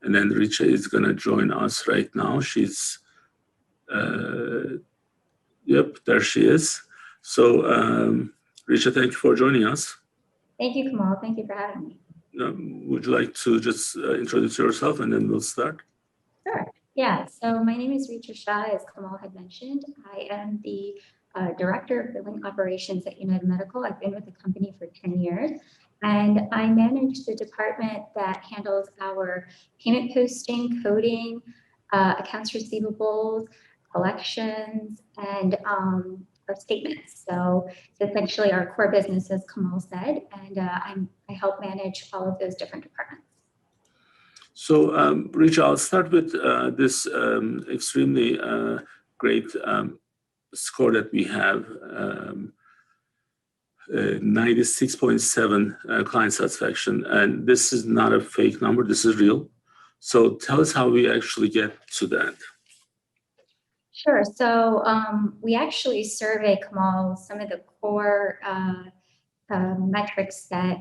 And then Richa is going to join us right now. She's, yep, there she is. So, Richa, thank you for joining us. Thank you, Kamal. Thank you for having me. Would you like to just introduce yourself and then we'll start? Sure. Yeah. So my name is Richa Shah, as Kamal had mentioned. I am the Director of Billing Operations at United Medical. I've been with the company for 10 years. And I manage the department that handles our payment posting, coding, accounts receivables, collections, and our statements. So it's essentially our core business, as Kamal said, and I help manage all of those different departments. So, Richa, I'll start with this extremely great score that we have, 96.7 client satisfaction. And this is not a fake number, this is real. So tell us how we actually get to that. Sure. So we actually survey, Kamal, some of the core metrics that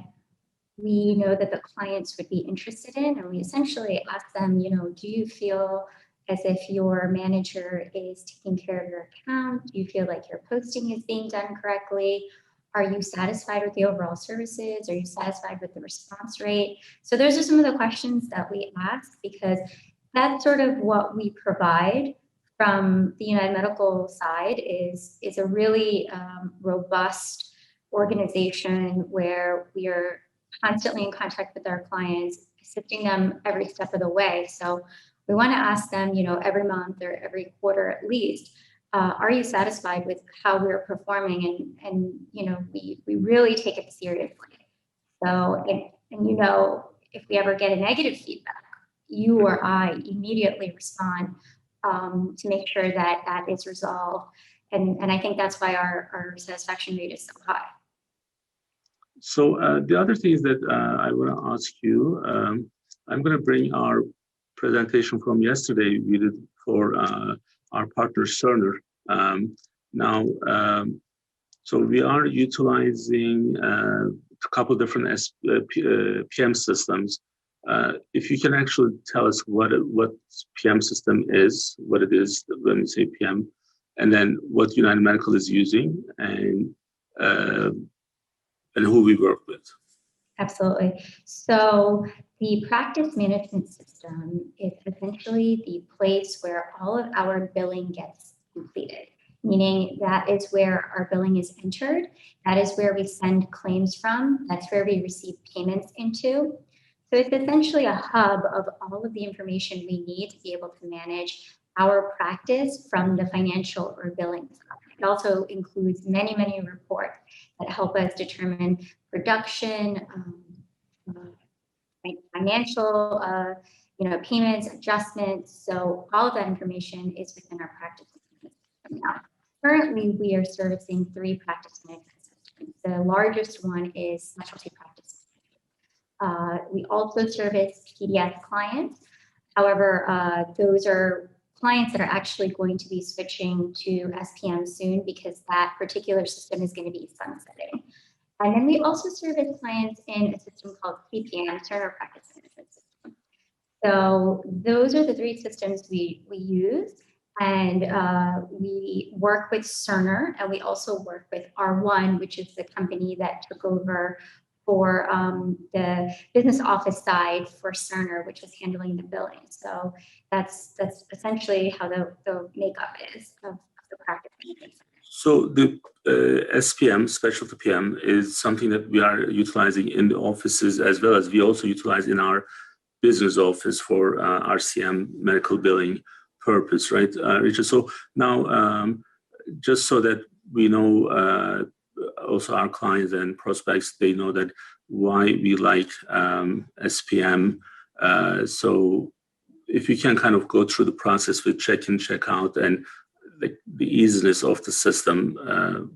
we know that the clients would be interested in. And we essentially ask them, do you feel as if your manager is taking care of your account? Do you feel like your posting is being done correctly? Are you satisfied with the overall services? Are you satisfied with the response rate? So those are some of the questions that we ask, because that's sort of what we provide from the United Medical side is a really robust organization where we are constantly in contact with our clients, assisting them every step of the way. So we want to ask them, every month or every quarter at least, are you satisfied with how we're performing? And we really take it seriously. So, if we ever get a negative feedback, you or I immediately respond to make sure that that is resolved. And I think that's why our satisfaction rate is so high. So the other thing is that I want to ask you, I'm going to bring our presentation from yesterday we did for our partner Cerner. So we are utilizing a couple different PM systems. If you can actually tell us what PM system is, what it is when we say PM, and then what United Medical is using, and who we work with. Absolutely. So the practice management system is essentially the place where all of our billing gets completed, meaning that is where our billing is entered. That is where we send claims from. That's where we receive payments into. So it's essentially a hub of all of the information we need to be able to manage our practice from the financial or billing side. It also includes many, many reports that help us determine production, financial, payments, adjustments. So all of that information is within our practice management system now. Currently, we are servicing 3 practice management systems. The largest one is specialty practice. We also service PDS clients. However, those are clients that are actually going to be switching to SPM soon, because that particular system is going to be sunsetting. And then we also service clients in a system called CPM, Cerner Practice Management System. So those are the 3 systems we use. And we work with Cerner, and we also work with R1, which is the company that took over for the business office side for Cerner, which was handling the billing. So that's essentially how the makeup is of the practice management. So the SPM, specialty PM, is something that we are utilizing in the offices, as well as we also utilize in our business office for RCM medical billing purpose, right, Richard? So now, just so that we know, also our clients and prospects, they know that why we like SPM. So if you can kind of go through the process with check in, check out, and the easiness of the system,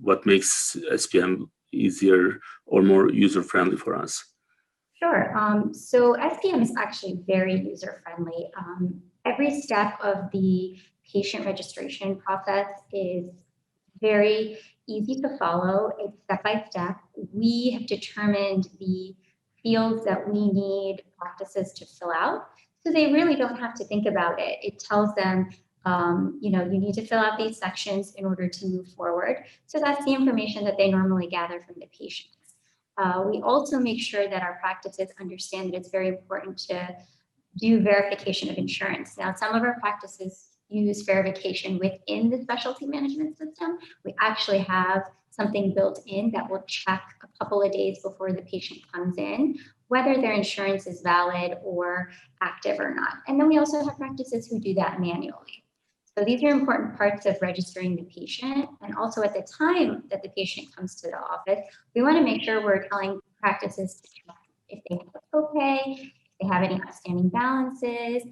what makes SPM easier or more user-friendly for us? Sure. So SPM is actually very user-friendly. Every step of the patient registration process is very easy to follow. It's step by step. We have determined the fields that we need practices to fill out. So they really don't have to think about it. It tells them, you know, you need to fill out these sections in order to move forward. So that's the information that they normally gather from the patients. We also make sure that our practices understand that it's very important to do verification of insurance. Now, some of our practices use verification within the specialty management system. We actually have something built in that will check a couple of days before the patient comes in whether their insurance is valid or active or not. And then we also have practices who do that manually. So these are important parts of registering the patient. And also at the time that the patient comes to the office, we want to make sure we're telling practices to check if they have a copay, if they have any outstanding balances,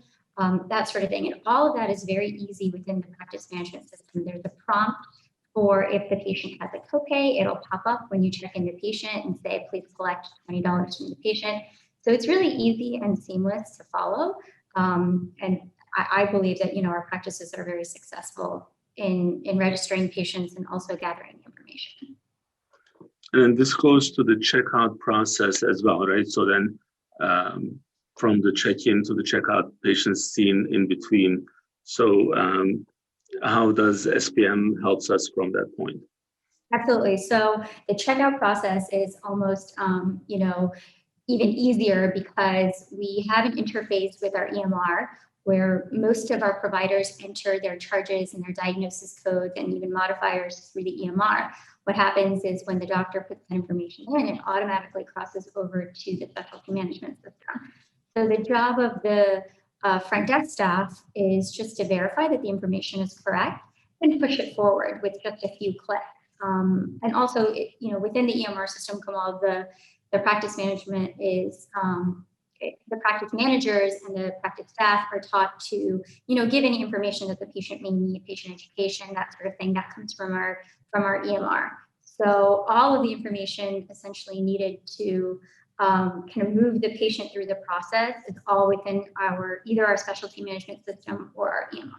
that sort of thing. And all of that is very easy within the practice management system. There's a prompt for if the patient has a copay, it'll pop up when you check in the patient and say, please collect $20 from the patient. So it's really easy and seamless to follow. And I believe that, you know, our practices are very successful in registering patients and also gathering information. And this goes to the checkout process as well, right? So then from the check-in to the checkout, patients seen in between. So how does SPM helps us from that point? Absolutely. So the checkout process is almost, you know, even easier because we have an interface with our EMR where most of our providers enter their charges and their diagnosis codes and even modifiers through the EMR. What happens is when the doctor puts that information in, it automatically crosses over to the specialty management system. So the job of the front desk staff is just to verify that the information is correct and push it forward with just a few clicks. And also, you know, within the EMR system, Kamal, the practice management is the practice managers and the practice staff are taught to, you know, give any information that the patient may need, patient education, that sort of thing that comes from our EMR. So all of the information essentially needed to kind of move the patient through the process is all within either our specialty management system or our EMR.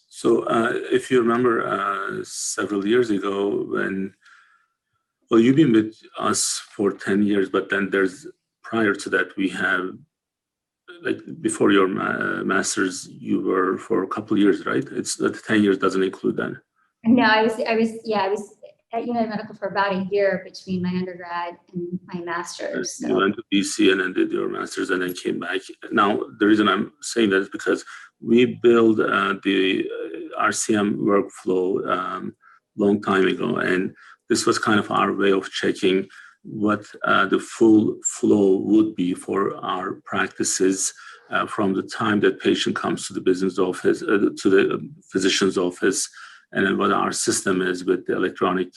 So if you remember several years ago when, well, you've been with us for 10 years, but then prior to that, we have, like before your master's, you were for a couple of years, right? It's that 10 years doesn't include that. No, I was at United Medical for about a year between my undergrad and my master's. So. You went to DC and then did your master's and then came back. Now, the reason I'm saying that is because we built the RCM workflow long time ago, and this was kind of our way of checking what the full flow would be for our practices from the time that patient comes to the business office, to the physician's office, and then what our system is with the electronic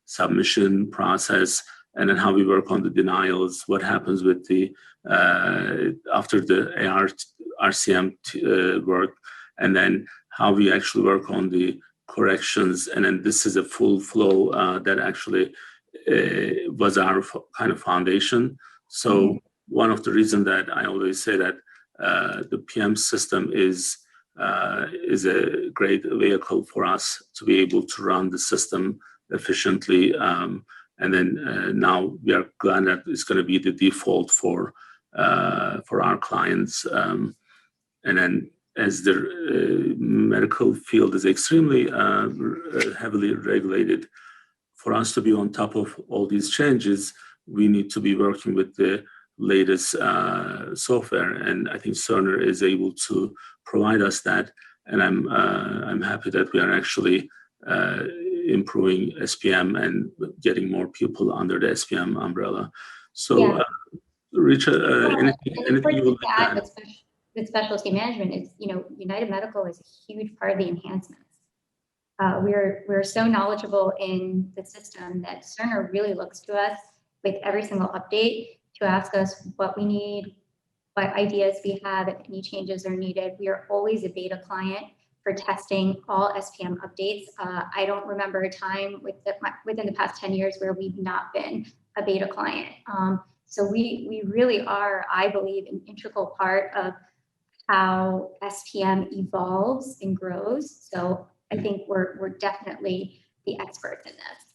submission process, and then how we work on the denials, what happens with the after the RCM work, and then how we actually work on the corrections. And then this is a full flow that actually was our kind of foundation. So one of the reasons that I always say that the PM system is a great vehicle for us to be able to run the system efficiently. And then now we are glad that it's going to be the default for our clients. And then as the medical field is extremely heavily regulated, for us to be on top of all these changes, we need to be working with the latest software, and I think Cerner is able to provide us that. And I'm happy that we are actually improving SPM and getting more people under the SPM umbrella. So, Richard, anything you would like to add? With specialty management is, you know, United Medical is a huge part of the enhancements. We're so knowledgeable in the system that Cerner really looks to us with every single update to ask us what we need, what ideas we have, if any changes are needed. We are always a beta client for testing all SPM updates. I don't remember a time within the past 10 years where we've not been a beta client. So we really are, I believe, an integral part of how SPM evolves and grows. So I think we're definitely the experts in this.